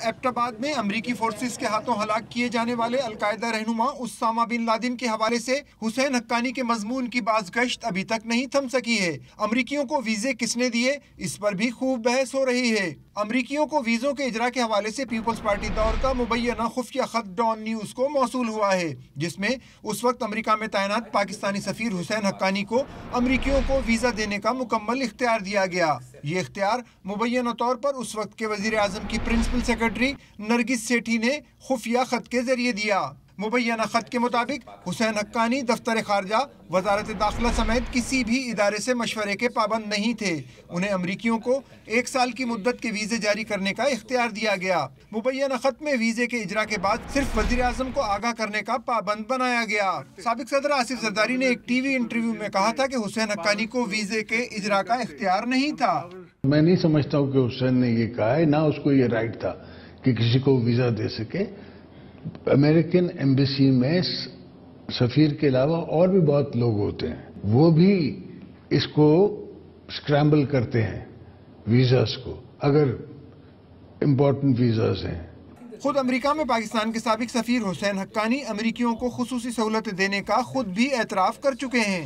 Abbott آباد میں امریکی فورسز کے ہاتھوں ہلاک کیے جانے والے القاعدہ رہنما اسامہ بن لادن کے حوالے سے حسین حقانی کے مضمون کی بازگشت ابھی تک نہیں تھم سکی ہے۔ امریکیوں کو ویزے کس نے دیے، اس پر بھی خوب بحث ہو رہی ہے۔ امریکیوں کو ویزوں کے اجرا کے حوالے سے پیپلز پارٹی دور کا مبینہ خفیہ خط ڈان نیوز کو موصول ہوا ہے، جس میں اس وقت امریکہ میں تعینات پاکستانی سفیر حسین حقانی کو امریکیوں کو ویزا دینے کا مکمل اختیار دیا گیا۔ یہ اختیار مبینہ طور پر اس وقت کے وزیر اعظم کی پرنسپل سیکرٹری نرگس سیٹھی نے خفیہ خط کے ذریعے دیا۔ مبینہ خط کے مطابق حسین حقانی دفتر خارجہ، وزارت داخلہ سمیت کسی بھی ادارے سے مشورے کے پابند نہیں تھے۔ انہیں امریکیوں کو 1 سال کی مدت کے ویزے جاری کرنے کا اختیار دیا گیا۔ مبینہ خط میں ویزے کے اجرا کے بعد صرف وزیر اعظم کو آگاہ کرنے کا پابند بنایا گیا۔ سابق صدر آصف زرداری نے ایک ٹی وی انٹرویو میں کہا تھا کہ حسین حقانی کو ویزے کے اجرا کا اختیار نہیں تھا۔ میں نہیں سمجھتا ہوں کہ حسین نے یہ کہا ہے، نہ اس کو یہ رائٹ تھا کہ کسی کو ویزا دے سکے۔ امریکن ایمبیسی میں سفیر کے علاوہ اور بھی بہت لوگ ہوتے ہیں، وہ بھی اس کو سکرامبل کرتے ہیں ویزاز کو، اگر امپورٹنٹ ویزاز ہیں۔ خود امریکہ میں پاکستان کے سابق سفیر حسین حقانی امریکیوں کو خصوصی سہولت دینے کا خود بھی اعتراف کر چکے ہیں۔